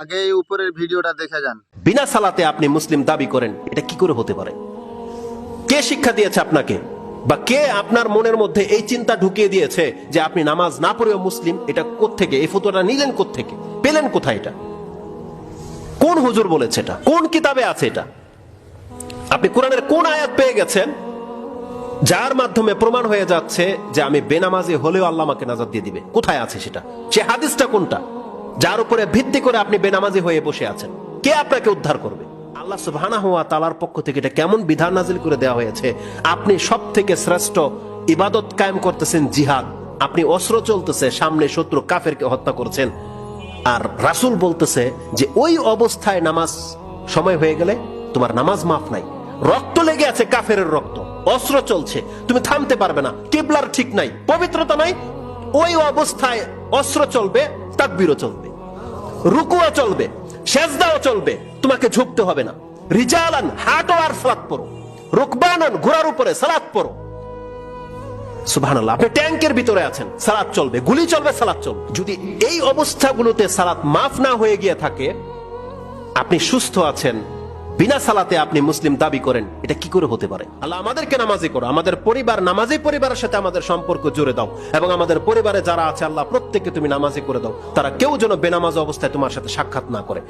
আগে এই উপরের ভিডিওটা দেখে যান। বিনা সালাতে আপনি মুসলিম দাবি করেন, এটা কি করে হতে পারে? কে শিক্ষা দিয়েছে আপনাকে, বা কে আপনার মনের মধ্যে এই চিন্তা ঢুকিয়ে দিয়েছে যে আপনি নামাজ না পড়েও মুসলিম? এটা কোত্থেকে, এই ফতোয়াটা নিলেন কোত্থেকে, পেলেন কোথায়? এটা কোন হুজুর বলেছে? এটা কোন কিতাবে আছে? এটা আপনি কোরআনের কোন আয়াত পেয়ে গেছেন যার মাধ্যমে প্রমাণ হয়ে যাচ্ছে যে আমি বেনামাজি হলেও আল্লাহ আমাকে নাজাত দিয়ে দিবে? কোথায় আছে সেটা? সে হাদিসটা কোনটা যার উপরে ভিত্তি করে আপনি বেনামাজি হয়ে বসে আছেন? কে আপনাকে উদ্ধার করবে? আল্লাহ সুবহানাহু ওয়া তাআলার পক্ষ থেকে এটা কেমন বিধান নাজিল করে দেওয়া হয়েছে? আপনি সবথেকে শ্রেষ্ঠ ইবাদত কায়েম করতেছেন জিহাদ, আপনি অস্ত্র চলতেছে, সামনে শত্রু কাফেরকে হত্যা করছেন, আর রাসূল বলতেছে যে ওই অবস্থায় নামাজ সময় হয়ে গেলে তোমার নামাজ মাফ নাই। রক্ত লেগে আছে, কাফেরের রক্ত, অস্ত্র চলছে, তুমি থামতে পারবে না, কিবলার ঠিক নাই, পবিত্রতা নাই, ওই অবস্থায় অস্ত্র চলবে, তাকবীরও চলবে, রুকুও চলবে, সেজদাও চলবে, তোমাকে ঝুঁকতে হবে না। রিজালান, হাঁটো আর সালাত পড়ো, রুকবানান, ঘোড়ার উপরে সালাত পড়ো। সুবহানাল্লাহ, আপনি ট্যাঙ্কের ভিতরে আছেন, সালাত চলবে, গুলি চলবে, সালাত চলবে। যদি এই অবস্থাগুলোতে সালাত মাফ না হয়ে গিয়ে থাকে, আপনি সুস্থ আছেন, বিনা সালাতে আপনি মুসলিম দাবি করেন, এটা কি করে হতে পারে? আল্লাহ আমাদেরকে নামাজি করো, আমাদের পরিবার নামাজি পরিবারের সাথে আমাদের সম্পর্ক জুড়ে দাও, এবং আমাদের পরিবারে যারা আছে আল্লাহ প্রত্যেককে তুমি নামাজি করে দাও, তারা কেউ যেন বেনামাজ অবস্থায় তোমার সাথে সাক্ষাৎ না করে।